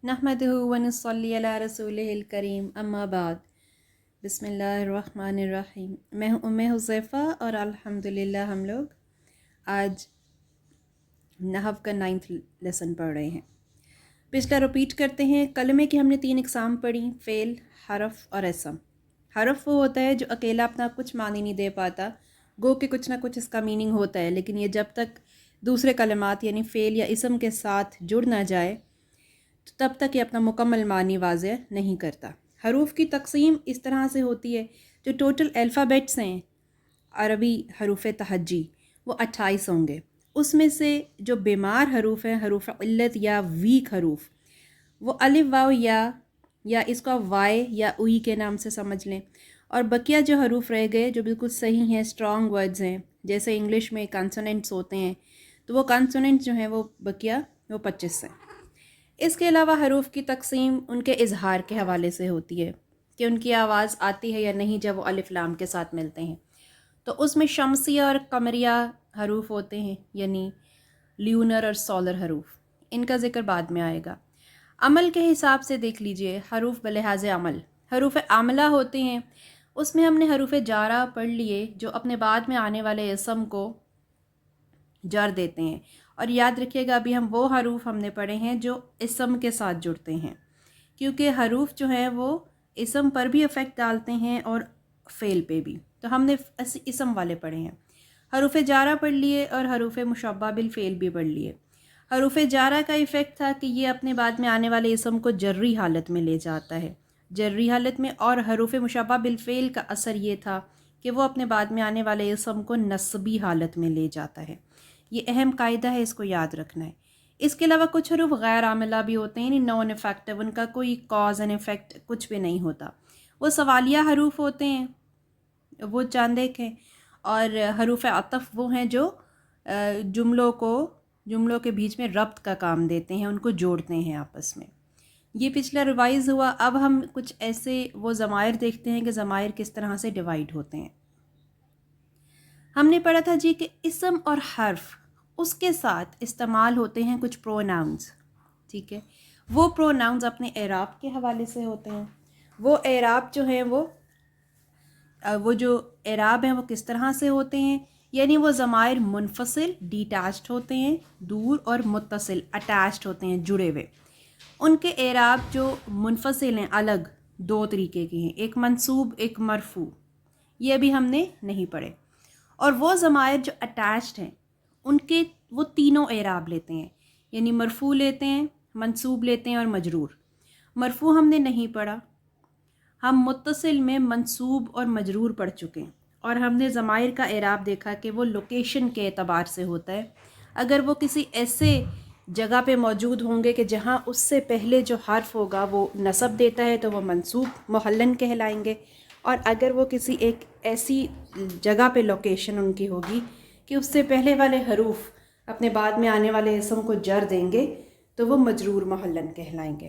نحمدہ ونصلی علی رسولہ الکریم اما بعد بسم اللہ الرحمن الرحیم۔ میں ہوں حذیفہ اور الحمدللہ ہم لوگ آج نحو کا 9th لیسن پڑھ رہے ہیں۔ پچھلا رپیٹ کرتے ہیں۔ کلمے کی ہم نے 3 اقسام پڑھی، فعل، حرف اور اسم۔ حرف وہ ہوتا ہے جو اکیلا اپنا کچھ معنی نہیں دے پاتا، گو کہ کچھ نہ کچھ اس کا میننگ ہوتا ہے، لیکن یہ جب تک دوسرے کلمات یعنی فعل یا اسم کے ساتھ جڑ نہ جائے تو تب تک یہ اپنا مکمل معنی واضح نہیں کرتا۔ حروف کی تقسیم اس طرح سے ہوتی ہے، جو ٹوٹل الفابیٹس ہیں عربی حروف تہجی وہ 28 ہوں گے۔ اس میں سے جو بیمار حروف ہیں، حروف علت یا ویک حروف، وہ الف واو یا اس کا وائے یا اوئی کے نام سے سمجھ لیں، اور بقیہ جو حروف رہ گئے جو بالکل صحیح ہیں، اسٹرانگ ورڈز ہیں، جیسے انگلش میں کانسوننٹس ہوتے ہیں، تو وہ کانسوننٹس جو ہیں وہ بقیہ وہ 25 ہیں۔ اس کے علاوہ حروف کی تقسیم ان کے اظہار کے حوالے سے ہوتی ہے کہ ان کی آواز آتی ہے یا نہیں جب وہ الف لام کے ساتھ ملتے ہیں۔ تو اس میں شمسیہ اور قمریہ حروف ہوتے ہیں، یعنی لیونر اور سولر حروف، ان کا ذکر بعد میں آئے گا۔ عمل کے حساب سے دیکھ لیجئے، حروف بلحاظ عمل حروف عاملہ ہوتے ہیں، اس میں ہم نے حروف جارہ پڑھ لیے جو اپنے بعد میں آنے والے اسم کو جر دیتے ہیں، اور یاد رکھیے گا ابھی ہم وہ حروف ہم نے پڑھے ہیں جو اسم کے ساتھ جڑتے ہیں، کیونکہ حروف جو ہیں وہ اسم پر بھی افیکٹ ڈالتے ہیں اور فعل پہ بھی، تو ہم نے اسم والے پڑھے ہیں۔ حروف جارہ پڑھ لیے اور حروف مشبہ بالفعل بھی پڑھ لیے۔ حروف جارہ کا ایفیکٹ تھا کہ یہ اپنے بعد میں آنے والے اسم کو جری حالت میں لے جاتا ہے، جری حالت میں، اور حروف مشبہ بالفعل کا اثر یہ تھا کہ وہ اپنے بعد میں آنے والے اسم کو نصبی حالت میں لے جاتا ہے۔ یہ اہم قاعدہ ہے، اس کو یاد رکھنا ہے۔ اس کے علاوہ کچھ حروف غیر عاملہ بھی ہوتے ہیں، یعنی نان افیکٹو، ان کا کوئی کاز اینڈ افیکٹ کچھ بھی نہیں ہوتا، وہ سوالیہ حروف ہوتے ہیں، وہ چاند ایک ہیں، اور حروف عطف وہ ہیں جو جملوں کے بیچ میں ربط کا کام دیتے ہیں، ان کو جوڑتے ہیں آپس میں۔ یہ پچھلا ریوائز ہوا۔ اب ہم کچھ ایسے وہ ضمائر دیکھتے ہیں کہ ضمائر کس طرح سے ڈیوائیڈ ہوتے ہیں۔ ہم نے پڑھا تھا جی کہ اسم اور حرف اس کے ساتھ استعمال ہوتے ہیں کچھ پروناؤنز، ٹھیک ہے؟ وہ پروناؤنز اپنے اعراب کے حوالے سے ہوتے ہیں۔ وہ اعراب جو ہیں وہ جو اعراب ہیں وہ کس طرح سے ہوتے ہیں، یعنی وہ ضمائر منفصل ڈیٹیچڈ ہوتے ہیں، دور، اور متصل اٹیچڈ ہوتے ہیں، جڑے ہوئے۔ ان کے اعراب جو منفصل ہیں الگ 2 طریقے کے ہیں، ایک منصوب، ایک مرفوع، یہ ابھی ہم نے نہیں پڑھے۔ اور وہ ضمائر جو اٹیچڈ ہیں ان کے وہ تینوں اعراب لیتے ہیں، یعنی مرفوع لیتے ہیں، منصوب لیتے ہیں اور مجرور۔ مرفوع ہم نے نہیں پڑھا، ہم متصل میں منصوب اور مجرور پڑھ چکے ہیں، اور ہم نے ضمائر کا اعراب دیکھا کہ وہ لوکیشن کے اعتبار سے ہوتا ہے۔ اگر وہ کسی ایسے جگہ پہ موجود ہوں گے کہ جہاں اس سے پہلے جو حرف ہوگا وہ نصب دیتا ہے تو وہ منصوب محلن کہلائیں گے، اور اگر وہ کسی ایک ایسی جگہ پہ لوکیشن ان کی ہوگی کہ اس سے پہلے والے حروف اپنے بعد میں آنے والے اسم کو جر دیں گے تو وہ مجرور محلن کہلائیں گے۔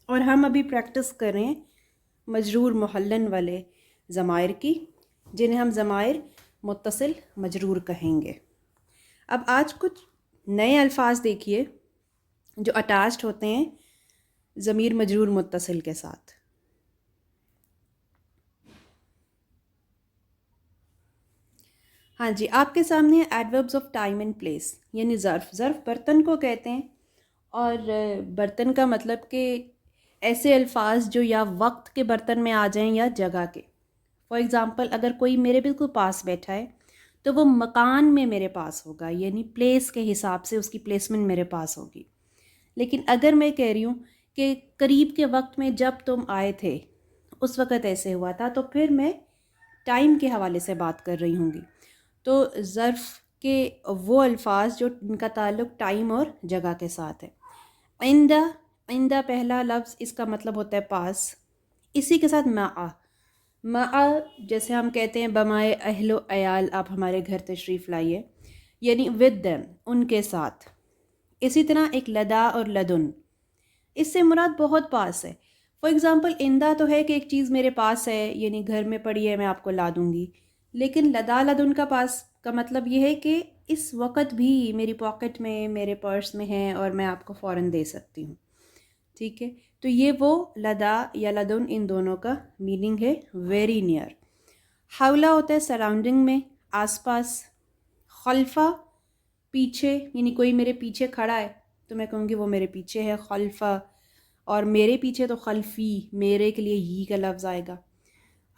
اور ہم ابھی پریکٹس کریں مجرور محلن والے ضمائر کی، جنہیں ہم ضمائر متصل مجرور کہیں گے۔ اب آج کچھ نئے الفاظ دیکھیے جو اٹیچڈ ہوتے ہیں ضمیر مجرور متصل کے ساتھ۔ ہاں جی، آپ کے سامنے ایڈوربز آف ٹائم اینڈ پلیس، یعنی ظرف برتن کو کہتے ہیں، اور برتن کا مطلب کہ ایسے الفاظ جو یا وقت کے برتن میں آ جائیں یا جگہ کے۔ فار ایگزامپل اگر کوئی میرے بالکل پاس بیٹھا ہے تو وہ مکان میں میرے پاس ہوگا، یعنی پلیس کے حساب سے اس کی پلیسمنٹ میرے پاس ہوگی۔ لیکن اگر میں کہہ رہی ہوں کہ قریب کے وقت میں جب تم آئے تھے اس وقت ایسے ہوا تھا، تو پھر میں ٹائم کے حوالے سے بات کر رہی ہوں گی۔ تو ظرف کے وہ الفاظ جو ان کا تعلق ٹائم اور جگہ کے ساتھ ہے۔ عندہ پہلا لفظ، اس کا مطلب ہوتا ہے پاس، اسی کے ساتھ مع جیسے ہم کہتے ہیں بمائے اہل و عیال آپ ہمارے گھر تشریف لائیے، یعنی ود them ان کے ساتھ۔ اسی طرح ایک لدا اور لدن، اس سے مراد بہت پاس ہے۔ فار ایگزامپل عندہ تو ہے کہ ایک چیز میرے پاس ہے، یعنی گھر میں پڑی ہے میں آپ کو لا دوں گی، لیکن لدا لدن کا پاس کا مطلب یہ ہے کہ اس وقت بھی میری پاکٹ میں، میرے پرس میں ہے اور میں آپ کو فوراً دے سکتی ہوں۔ ٹھیک ہے، تو یہ وہ لدا یا لدن ان دونوں کا میننگ ہے ویری نیئر. حولہ ہوتا ہے سراؤنڈنگ میں، آس پاس. خلفہ پیچھے، یعنی کوئی میرے پیچھے کھڑا ہے تو میں کہوں گی وہ میرے پیچھے ہے خلفہ. اور میرے پیچھے تو خلفی، میرے کے لیے ہی کا لفظ آئے گا.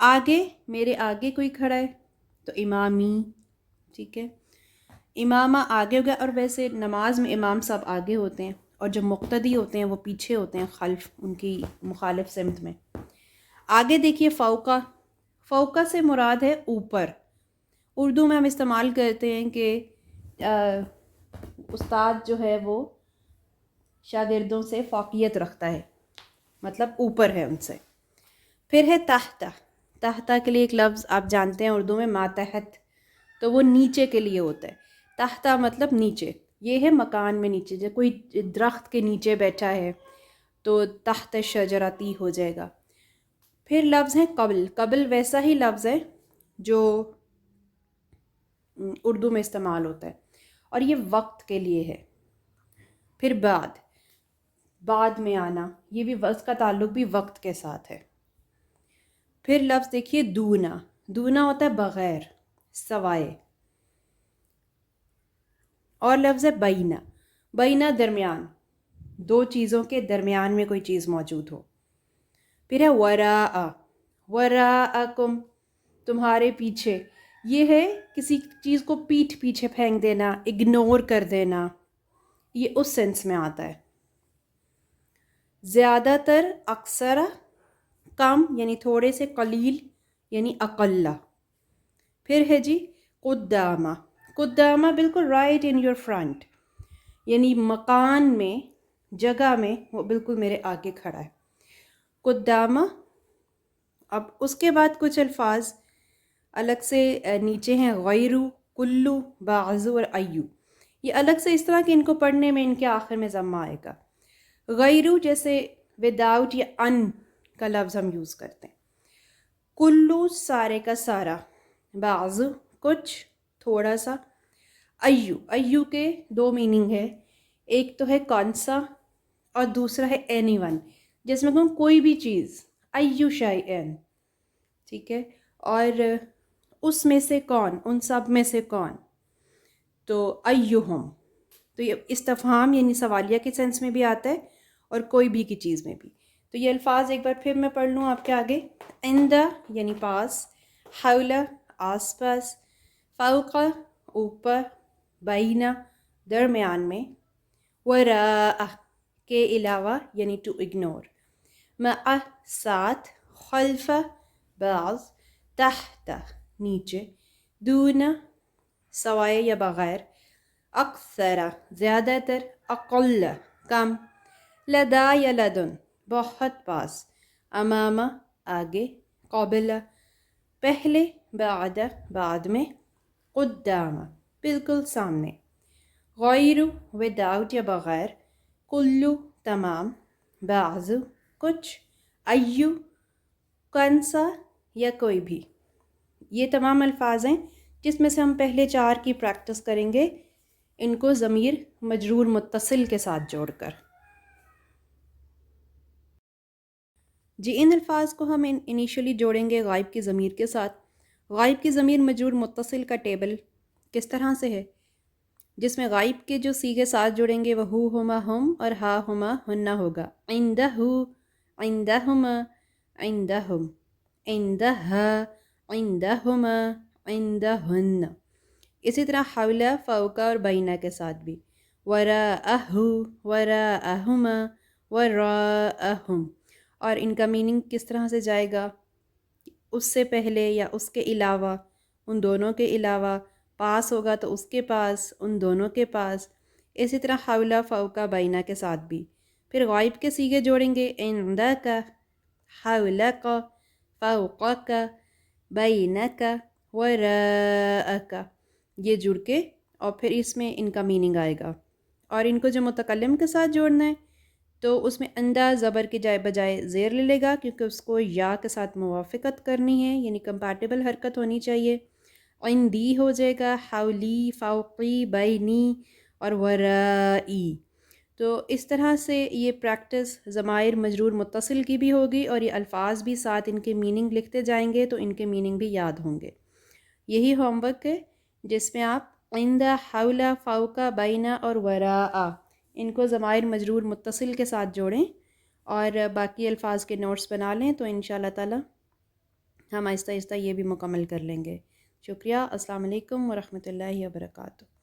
آگے، میرے آگے کوئی کھڑا ہے تو امامی. ٹھیک ہے، امامہ آگے ہو گیا. اور ویسے نماز میں امام سب آگے ہوتے ہیں اور جو مقتدی ہوتے ہیں وہ پیچھے ہوتے ہیں خلف، ان کی مخالف سمت میں. آگے دیکھیے فوقہ. فوقہ سے مراد ہے اوپر. اردو میں ہم استعمال کرتے ہیں کہ استاد جو ہے وہ شاگردوں سے فوقیت رکھتا ہے، مطلب اوپر ہے ان سے. پھر ہے تحت. تحت کے لیے ایک لفظ آپ جانتے ہیں اردو میں ماتحت، تو وہ نیچے کے لیے ہوتا ہے. تحت مطلب نیچے، یہ ہے مکان میں نیچے. جب کوئی درخت کے نیچے بیٹھا ہے تو تحت شجرتی ہو جائے گا. پھر لفظ ہے قبل. قبل ویسا ہی لفظ ہے جو اردو میں استعمال ہوتا ہے اور یہ وقت کے لیے ہے. پھر بعد، بعد میں آنا، یہ بھی اس کا تعلق بھی وقت کے ساتھ ہے. پھر لفظ دیکھیے دونا. دونا ہوتا ہے بغیر، سوائے. اور لفظ ہے بینہ. بینہ درمیان، دو چیزوں کے درمیان میں کوئی چیز موجود ہو. پھر ہے وراء. وراءکم، تمہارے پیچھے. یہ ہے کسی چیز کو پیٹھ پیچھے پھینک دینا، اگنور کر دینا، یہ اس سینس میں آتا ہے. زیادہ تر، اکثر، کم یعنی تھوڑے سے، قلیل یعنی اقل. پھر ہے جی قدامہ. قدامہ بالکل رائٹ ان یور فرنٹ، یعنی مکان میں، جگہ میں، وہ بالکل میرے آگے کھڑا ہے. قدامہ. اب اس کے بعد کچھ الفاظ الگ سے نیچے ہیں، غیرو، کلو، بعضو اور ایو. یہ الگ سے اس طرح کہ ان کو پڑھنے میں ان کے آخر میں ضمہ آئے گا. غیرو جیسے وداؤٹ یا ان کا لفظ ہم یوز کرتے ہیں. کلو سارے کا سارا. بعض کچھ، تھوڑا سا. ایو. ایو کے دو میننگ ہے، ایک تو ہے کون سا اور دوسرا ہے اینی ون، جس میں کہوں کوئی بھی چیز. ایو شیئن. ٹھیک ہے، اور اس میں سے کون، ان سب میں سے کون. تو ایہم، تو یہ استفہام یعنی سوالیہ کے سینس میں بھی آتا ہے اور کوئی بھی کی چیز میں بھی. تو یہ الفاظ ایک بار پھر میں پڑھ لوں آپ کے آگے. عند یعنی پاس، حول آس پاس، فوق اوپر، بین درمیان میں، وراء کے علاوہ یعنی ٹو اگنور، مع ساتھ، خلف بعض، تحت نیچے، دون سوائے یا بغیر، اکثر زیادہ تر، اقل کم، لدا یا لدن بہت پاس، امام آگے، قبل پہلے، بعد بعد میں، قدام بالکل سامنے، غیر وداؤٹ یا بغیر، کلو تمام، بعض کچھ، ایو کون سا یا کوئی بھی. یہ تمام الفاظ ہیں جس میں سے ہم پہلے چار کی پریکٹس کریں گے، ان کو ضمیر مجرور متصل کے ساتھ جوڑ کر. جی ان الفاظ کو ہم انیشلی جوڑیں گے غائب کی ضمیر کے ساتھ. غائب کی ضمیر مجرور متصل کا ٹیبل کس طرح سے ہے، جس میں غائب کے جو صیغے ساتھ جڑیں گے وہ ہو، ہما، ہم اور ہا، ہما، ہنہ ہوگا. عندہ، عندہما، عندہم، عندہا، عندہما، عندہن. اسی طرح حول، فوق اور بینہ کے ساتھ بھی، وراءہ، وراءہما، وراءہم. اور ان کا میننگ کس طرح سے جائے گا، اس سے پہلے یا اس کے علاوہ، ان دونوں کے علاوہ، پاس ہوگا تو اس کے پاس، ان دونوں کے پاس. اسی طرح حول، فوق، بینہ کے ساتھ بھی. پھر غائب کے صیغے جوڑیں گے، عندک، حولک، فوقک، بینک، وراءک. یہ جڑ کے اور پھر اس میں ان کا میننگ آئے گا. اور ان کو جو متکلم کے ساتھ جوڑنا ہے تو اس میں اندہ زبر کے جائے بجائے زیر لے لے گا، کیونکہ اس کو یا کے ساتھ موافقت کرنی ہے، یعنی کمپیٹیبل حرکت ہونی چاہیے. عندی ہو جائے گا، حولی، فوقی، بینی اور ورائی. تو اس طرح سے یہ پریکٹس ضمائر مجرور متصل کی بھی ہوگی اور یہ الفاظ بھی ساتھ ان کے میننگ لکھتے جائیں گے تو ان کے میننگ بھی یاد ہوں گے۔ یہی ہوم ورک ہے جس میں آپ عند، حول، فوق، بین اور وراء ان کو ضمائر مجرور متصل کے ساتھ جوڑیں اور باقی الفاظ کے نوٹس بنا لیں تو ان شاء اللہ تعالی ہم آہستہ آہستہ یہ بھی مکمل کر لیں گے۔ شکریہ۔ السلام علیکم ورحمۃ اللہ وبرکاتہ۔